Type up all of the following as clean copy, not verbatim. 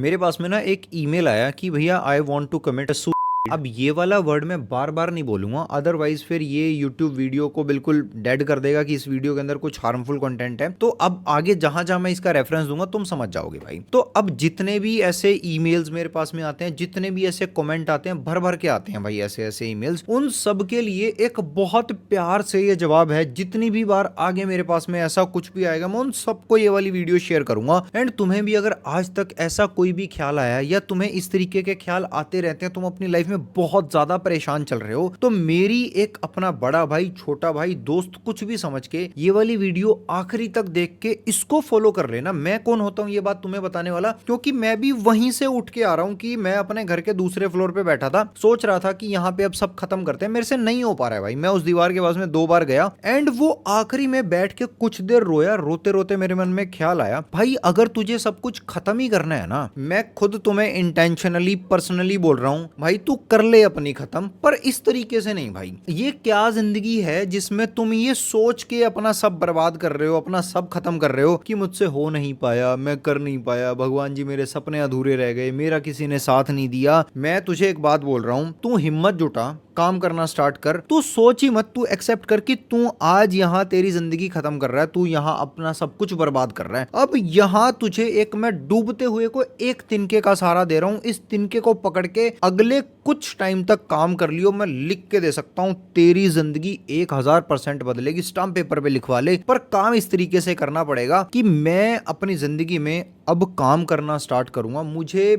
मेरे पास में ना एक ईमेल आया कि भैया I want to commit a. अब ये वाला वर्ड मैं बार बार नहीं बोलूंगा, अदरवाइज फिर ये यूट्यूब वीडियो को बिल्कुल डेड कर देगा कि इस वीडियो के अंदर कुछ हार्मफुल कंटेंट है। तो अब आगे जहां जहां मैं इसका रेफरेंस दूंगा तुम समझ जाओगे भाई। तो अब जितने भी ऐसे ईमेल्स मेरे पास में आते हैं, जितने भी ऐसे कमेंट आते हैं, भर भर के आते हैं भाई ऐसे ऐसे ईमेल्स, उन सब के लिए एक बहुत प्यार से ये जवाब है। जितनी भी बार आगे मेरे पास में ऐसा कुछ भी आएगा, मैं उन सबको ये वाली वीडियो शेयर करूंगा। एंड तुम्हें भी अगर आज तक ऐसा कोई भी ख्याल आया या तुम्हें इस तरीके के ख्याल आते रहते हैं, तुम अपनी लाइफ में बहुत ज्यादा परेशान चल रहे हो, तो मेरी एक अपना बड़ा भाई, छोटा भाई, दोस्त, कुछ भी समझ के ये वाली वीडियो आखिरी तक देख के इसको फॉलो कर लेना। मैं कौन होता हूं ये बात तुम्हें बताने वाला, क्योंकि मैं भी वहीं से उठ के आ रहा हूं कि मैं अपने घर के दूसरे फ्लोर पे बैठा था, सोच रहा था कि यहाँ पे अब सब खत्म करते हैं, मेरे से नहीं हो पा रहा है भाई। मैं उस दीवार के पास में 2 बार गया एंड वो आखिरी में बैठ के कुछ देर रोया। रोते रोते मेरे मन में ख्याल आया, भाई अगर तुझे सब कुछ खत्म ही करना है ना, मैं खुद तुम्हें इंटेंशनली पर्सनली बोल रहा हूं भाई, तू कर ले अपनी खत्म, पर इस तरीके से नहीं भाई। ये क्या जिंदगी है जिसमें तुम ये सोच के अपना सब बर्बाद कर रहे हो, अपना सब खत्म कर रहे हो कि मुझसे हो नहीं पाया, मैं कर नहीं पाया, भगवान जी मेरे सपने अधूरे रह गए, मेरा किसी ने साथ नहीं दिया। मैं तुझे एक बात बोल रहा हूं, तू हिम्मत जुटा, काम करना स्टार्ट कर। तू सोच ही मत, तू एक्सेप्ट कर कि तू आज यहाँ तेरी जिंदगी खत्म कर रहा है, तू यहाँ अपना सब कुछ बर्बाद कर रहा है। अब यहाँ तुझे एक मैं डूबते हुए को एक तिनके का सहारा दे रहा हूँ, इस तिनके को पकड़ के अगले कुछ टाइम तक काम कर लियो। मैं लिख के दे सकता हूँ, तेरी जिंदगी 1000% बदलेगी, स्टाम्प पेपर पे लिखवा ले। पर काम इस तरीके से करना पड़ेगा कि मैं अपनी जिंदगी में अब काम करना स्टार्ट करूंगा।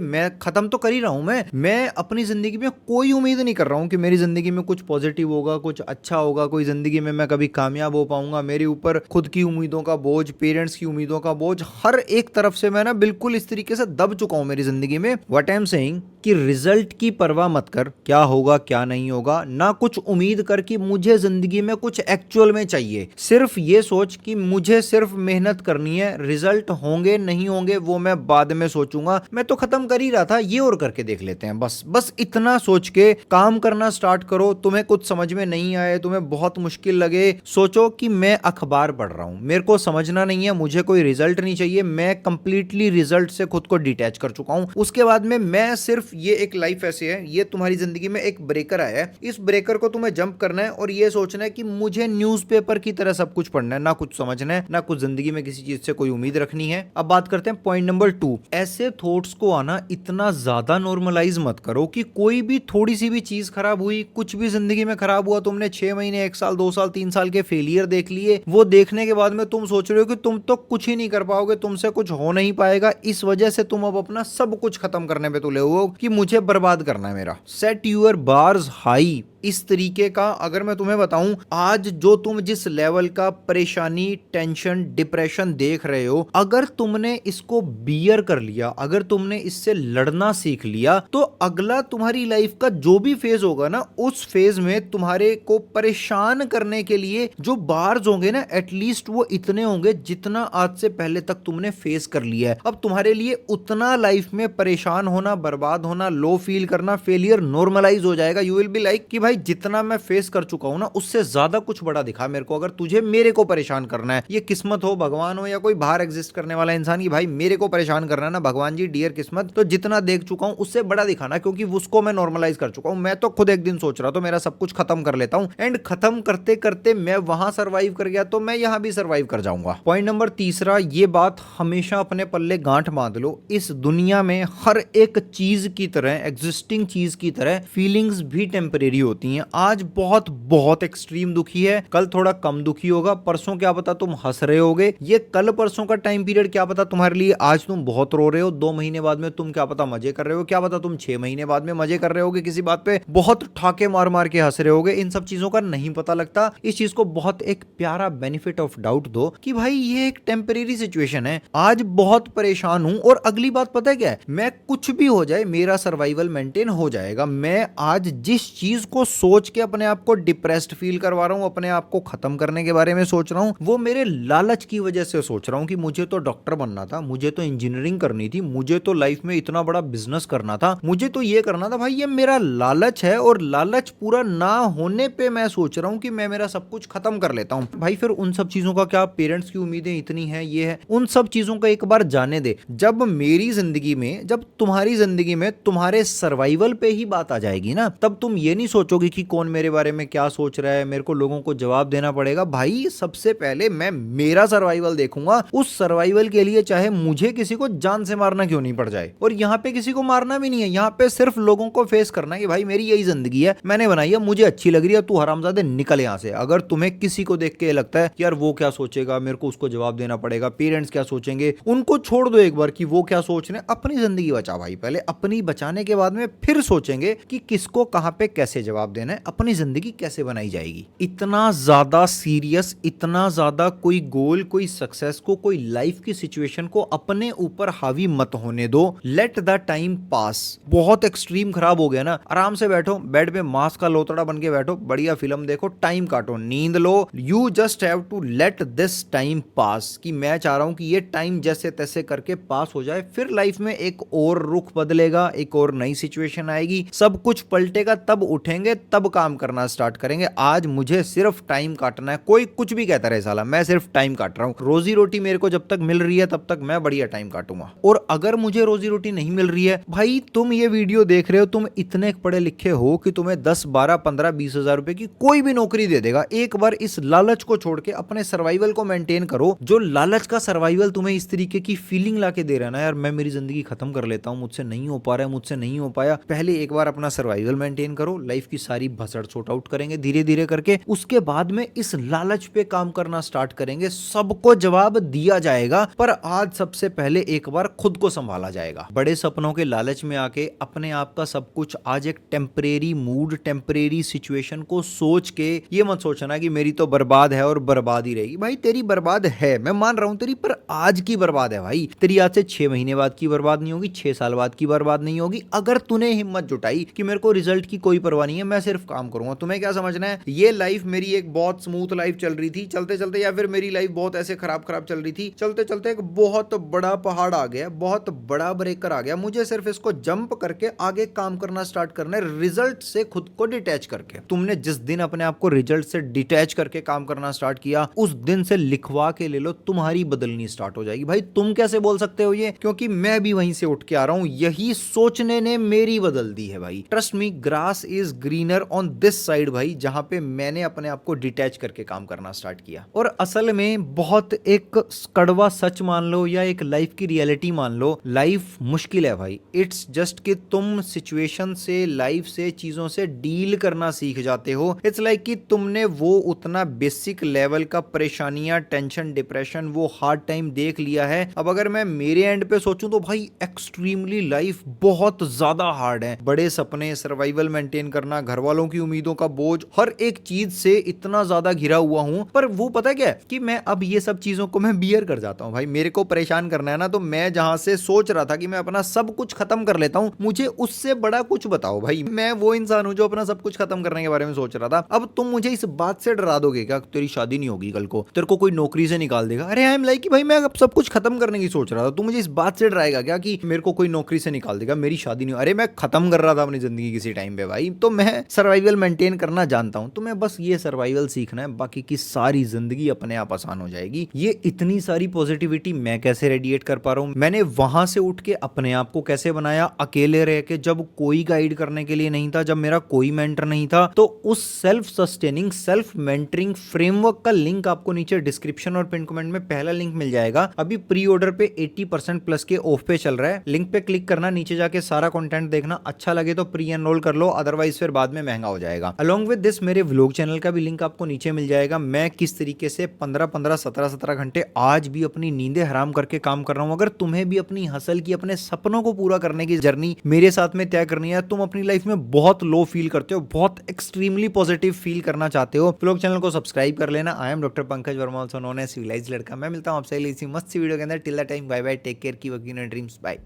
मैं खत्म तो कर ही रहा हूं, मैं अपनी जिंदगी में कोई उम्मीद नहीं कर रहा हूं कि मेरी जिंदगी में कुछ पॉजिटिव होगा, कुछ अच्छा होगा, कोई जिंदगी में मैं कभी कामयाब हो पाऊंगा। मेरे ऊपर खुद की उम्मीदों का बोझ, पेरेंट्स की उम्मीदों का बोझ, हर एक तरफ से मैं ना बिल्कुल इस तरीके से दब चुका हूं मेरी जिंदगी में। व्हाट आई एम सेइंग कि रिजल्ट की परवाह मत कर, क्या होगा क्या नहीं होगा, ना कुछ उम्मीद कर कि मुझे जिंदगी में कुछ एक्चुअल में चाहिए। सिर्फ ये सोच कि मुझे सिर्फ मेहनत करनी है, रिजल्ट होंगे नहीं होंगे वो मैं बाद में सोचूंगा, मैं तो खत्म कर ही रहा था, ये और करके देख लेते हैं। बस बस इतना सोच के काम करना स्टार्ट करो। तुम्हें कुछ समझ में नहीं आए, तुम्हें बहुत मुश्किल लगे, सोचो कि मैं अखबार पढ़ रहा हूं, मेरे को समझना नहीं है, मुझे कोई रिजल्ट नहीं चाहिए, मैं कंप्लीटली रिजल्ट से खुद को डिटैच कर चुका हूं। उसके बाद में मैं सिर्फ ये एक लाइफ ऐसे है, ये तुम्हारी जिंदगी में एक ब्रेकर आया है, इस ब्रेकर को तुम्हें जंप करना है और ये सोचना है कि मुझे न्यूज़पेपर की तरह सब कुछ पढ़ना है, ना कुछ समझना है, ना कुछ जिंदगी में किसी चीज से कोई उम्मीद रखनी है। अब बात करते हैं पॉइंट नंबर 2। ऐसे थॉट्स को आना इतना ज्यादा नॉर्मलाइज मत करो कि कोई भी थोड़ी सी भी चीज खराब हुई, कुछ भी जिंदगी में खराब हुआ, तुमने 6 महीने, 1 साल, 2 साल, 3 साल के फेलियर देख लिए, वो देखने के बाद में तुम सोच रहे हो कि तुम तो कुछ ही नहीं कर पाओगे, तुमसे कुछ हो नहीं पाएगा, इस वजह से तुम अब अपना सब कुछ खत्म करने पे तुले हो कि मुझे बर्बाद करना है मेरा। Set your bars high. इस तरीके का अगर मैं तुम्हें बताऊं, आज जो तुम जिस लेवल का परेशानी, टेंशन, डिप्रेशन देख रहे हो, अगर तुमने इसको बियर कर लिया, अगर तुमने इससे लड़ना सीख लिया, तो अगला तुम्हारी लाइफ का जो भी फेज होगा ना, उस फेज में तुम्हारे को परेशान करने के लिए जो बार्स होंगे ना, एटलीस्ट वो इतने होंगे जितना आज से पहले तक तुमने फेस कर लिया है। अब तुम्हारे लिए उतना लाइफ में परेशान होना, बर्बाद होना, लो फील करना, फेलियर नॉर्मलाइज हो जाएगा। यू विल बी लाइक कि भाई जितना मैं फेस कर चुका हूं ना, उससे ज्यादा कुछ बड़ा दिखा मेरे को, अगर तुझे मेरे को परेशान करना है। ये किस्मत हो, भगवान हो, या कोई बाहर एग्जिस्ट करने वाला इंसान, की भाई मेरे को परेशान करना है ना, भगवान जी डियर किस्मत, तो जितना देख चुका हूं उससे बड़ा दिखाना, क्योंकि उसको मैं नॉर्मलाइज कर चुका हूं। मैं तो खुद एक दिन सोच रहा था मेरा सब कुछ खत्म कर लेता हूं, एंड खत्म करते करते मैं वहां सर्वाइव कर गया, तो मैं यहां भी सर्वाइव कर जाऊंगा। पॉइंट नंबर 3, ये बात हमेशा अपने पल्ले गांठ बांध लो, इस दुनिया में हर एक चीज की तरह, एग्जिस्टिंग चीज की तरह, फीलिंग्स भी टेम्परेरी होती हैं। आज बहुत बहुत एक्सट्रीम दुखी है, कल थोड़ा कम दुखी होगा, परसों क्या पता तुम हंस रहे होगे। ये कल परसों का टाइम पीरियड क्या पता तुम्हारे लिए आज तुम बहुत रो रहे हो, 2 महीने बाद में तुम क्या पता मजे कर रहे हो, क्या पता तुम 6 महीने बाद में मजे कर रहे होगे, किसी बात पे बहुत ठाके मार मार के हंस रहे होगे। इन सब चीजों का नहीं पता लगता। इस चीज को बहुत एक प्यारा बेनिफिट ऑफ डाउट दो कि भाई ये एक टेम्परेरी सिचुएशन है, आज बहुत परेशान हूं, और अगली बात पता है क्या है, मैं कुछ भी हो जाए मेरा सर्वाइवल मेंटेन हो जाएगा। मैं आज जिस चीज को सोच के अपने आप को डिप्रेस्ड फील करवा रहा हूँ, अपने आप को खत्म करने के बारे में सोच रहा हूँ, वो मेरे लालच की वजह से सोच रहा हूँ कि मुझे तो डॉक्टर बनना था, मुझे तो इंजीनियरिंग करनी थी, मुझे तो लाइफ में इतना बड़ा बिजनेस करना था, मुझे तो ये करना था। भाई ये मेरा लालच है और लालच पूरा ना होने पे मैं सोच रहा हूँ कि मैं मेरा सब कुछ खत्म कर लेता हूँ। भाई फिर उन सब चीजों का क्या, पेरेंट्स की उम्मीदें इतनी है, ये है, उन सब चीजों का एक बार जाने दे। जब मेरी जिंदगी में, जब तुम्हारी जिंदगी में तुम्हारे सर्वाइवल पे ही बात आ जाएगी ना, तब तुम ये नहीं सोचोगे कि कौन मेरे बारे में क्या सोच रहा है, मेरे को लोगों को जवाब देना पड़ेगा। भाई सबसे पहले मैं मेरा सर्वाइवल देखूंगा, उस सर्वाइवल के लिए चाहे मुझे किसी को जान से मारना क्यों नहीं पड़ जाए। और यहाँ पे किसी को मारना भी नहीं है, यहाँ पे सिर्फ लोगों को फेस करना है कि भाई मेरी यही जिंदगी है, मैंने बनाई है, मुझे अच्छी लग रही है, तू हरामजादे निकल यहाँ से। अगर तुम्हें किसी को देख के लगता है यार वो क्या सोचेगा, मेरे को उसको जवाब देना पड़ेगा, पेरेंट्स क्या सोचेंगे, उनको छोड़ दो एक बार कि वो क्या सोच रहे हैं, अपनी जिंदगी बचा भाई। पहले अपनी बचाने के बाद में फिर सोचेंगे कि किसको कहां पे कैसे जवाब देना है, अपनी जिंदगी कैसे बनाई जाएगी। इतना ज्यादा सीरियस, इतना ज्यादा कोई गोल, कोई सक्सेस को, कोई लाइफ की सिचुएशन को अपने ऊपर हावी मत होने दो। Let the time pass. बहुत एक्सट्रीम खराब हो गया ना, आराम से बैठो बेड पे, मांस का लोतड़ा बन के बैठो, बढ़िया फिल्म देखो, टाइम काटो, नींद लो। You just have to let this time pass. कि मैं चाह रहा हूं कि ये टाइम जैसे तैसे करके पास हो जाए, फिर लाइफ में एक और रुख बदलेगा, एक और नई सिचुएशन आएगी, सब कुछ पलटेगा, तब उठेंगे, तब काम करना स्टार्ट करेंगे। आज मुझे सिर्फ टाइम काटना है। कोई कुछ भी कहता रहे साला, मैं सिर्फ टाइम काट रहा हूं। रोजी रोटी मेरे को जब तक मिल रही है तब तक मैं बढ़िया टाइम काटूंगा। और अगर मुझे रोजी रोटी नहीं मिल रही है, भाई तुम ये वीडियो देख रहे हो, तुम इतने पढ़े लिखे हो कि तुम्हें 10 12 15 20 हजार रुपए की कोई भी नौकरी दे देगा। एक बार इस लालच को छोड़ के अपने सर्वाइवल को मेंटेन करो। जो लालच का सर्वाइवल तुम्हें इस तरीके की फीलिंग लाके दे रहा है ना, यार मैं मेरी जिंदगी खत्म कर लेता हूं, मुझसे नहीं हो पा रहा है, मुझसे नहीं हो पाया। पहले एक बार अपना सर्वाइवल मेंटेन करो, लाइफ की सारी भसड़ सॉर्ट आउट करेंगे धीरे धीरे करके, उसके बाद में इस लालच पे काम करना स्टार्ट करेंगे। सबको जवाब दिया जाएगा, पर आज सबसे पहले एक बार खुद को संभाला जाएगा। बड़े सपनों के लालच में आके अपने आप का सब कुछ आज एक टेम्परेरी मूड, टेम्परेरी सिचुएशन को सोच के ये मत सोचना कि मेरी तो बर्बाद है और बर्बाद ही रहेगी। भाई तेरी बर्बाद है, मैं मान रहा हूं तेरी, पर आज की बर्बाद है भाई। तेरी आज से 6 महीने बाद की बर्बाद नहीं होगी, 6 साल बाद की बर्बाद नहीं होगी। अगर तूने हिम्मत जुटाई कि मेरे को रिजल्ट की कोई परवाह नहीं है, मैं सिर्फ काम करूंगा। तुम्हें क्या समझना है, ये लाइफ मेरी एक बहुत स्मूथ लाइफ चल रही थी, चलते चलते, या फिर मेरी लाइफ बहुत ऐसे खराब खराब चल रही थी, चलते चलते एक बहुत बड़ा पहाड़ आ गया, बहुत बड़ा ब्रेकर आ गया, मुझे सिर्फ इसको जंप करके आगे काम करना स्टार्ट करना है, रिजल्ट से खुद को डिटैच करके। तुमने जिस दिन अपने आप को रिजल्ट से डिटैच करके काम करना स्टार्ट किया, उस दिन से लिखवा के ले लो, तुम्हारी बदलनी स्टार्ट हो जाएगी। भाई तुम कैसे बोल सकते हो ये, क्योंकि मैं भी वहीं से उठ के आ रहा हूं। यही सोचने ने मेरी बदल दी है भाई। Trust me, grass is greener on this side भाई, जहां पे मैंने अपने आप को डिटैच करके काम करना स्टार्ट किया। और असल में बहुत एक कड़वा सच मान लो या एक लाइफ की रियलिटी मान लो, लाइफ मुश्किल है भाई। इट्स जस्ट कि तुम सिचुएशन से, लाइफ से, चीजों से डील करना सीख जाते हो। इट्स लाइक कि तुमने वो उतना बेसिक लेवल का परेशानियां, टेंशन, डिप्रेशन, वो हार्ड टाइम देख लिया है। अब अगर मैं मेरे एंड पे सोचूं तो भाई एक्सट्रीमली लाइफ बहुत ज्यादा हार्ड है। बड़े सपने, सर्वाइवल मेंटेन करना, घर वालों की उम्मीदों का बोझ, हर एक चीज से इतना ज्यादा घिरा हुआ हूं। पर वो पता क्या है कि मैं अब ये सब चीजों को मैं बियर कर जाता हूं। भाई मेरे को परेशान करना है ना, तो मैं जहां से सोच रहा था कि मैं अपना सब कुछ खत्म कर लेता हूं, मुझे उससे बड़ा कुछ बताओ भाई। मैं वो इंसान हूं जो अपना सब कुछ खत्म करने के बारे में सोच रहा था। अब तुम मुझे इस बात से डरा दोगे क्या, तेरी शादी नहीं होगी कल को, तेरे को कोई नौकरी से निकाल देगा। अरे आई एम लाइक कि भाई मैं अब सब कुछ खत्म करने की सोच रहा था, तू मुझे इस बात से डराएगा क्या कि मेरे को कोई नौकरी से निकाल देगा, मेरी शादी नहीं। अरे मैं खत्म कर रहा था अपनी जिंदगी किसी टाइम पे भाई, तो मैं सर्वाइवल मेंटेन करना जानता हूं। तुम्हें बस ये सर्वाइवल सीखना है, बाकी की सारी जिंदगी अपने आप आसान हो जाएगी। ये इतनी सारी पॉजिटिविटी मैं कैसे रेडिएट कर पा रहा हूं, मैंने वहां से उठ के अपने आप को कैसे बनाया, अकेले रह के, जब कोई गाइड करने के लिए नहीं था, जब मेरा कोई मेंटर नहीं था। तो उस self sustaining, self mentoring framework का लिंक आपको नीचे डिस्क्रिप्शन और पिन कमेंट में पहला लिंक मिल जाएगा। अभी प्री ऑर्डर पे 80% प्लस के ऑफ पे चल रहा है। लिंक पे क्लिक करना, नीचे जाके सारा कंटेंट देखना, अच्छा लगे तो प्री एनरोल कर लो, अदरवाइज फिर बाद में महंगा हो जाएगा। अलोंग विद दिस मेरे व्लॉग चैनल का भी लिंक आपको नीचे मिल जाएगा। मैं किस तरीके से 15-15, 17-17 घंटे आज भी अपनी नींदें हराम करके काम कर रहा हूं। अगर तुम्हें भी अपनी हसल की, अपने सपनों को पूरा करने की जर्नी मेरे साथ में तय करनी है, तुम अपनी लाइफ में बहुत लो फील करते हो, बहुत एक्सट्रीमली पॉजिटिव फील करना चाहते हो, व्लॉग चैनल को सब्सक्राइब कर लेना। I am doctor Pankaj Verma, also known as civilized लड़का। मैं मिलता हूं आपसे इसी मस्त वीडियो के अंदर। Till the time, bye bye, take care, keep working on your dreams, bye.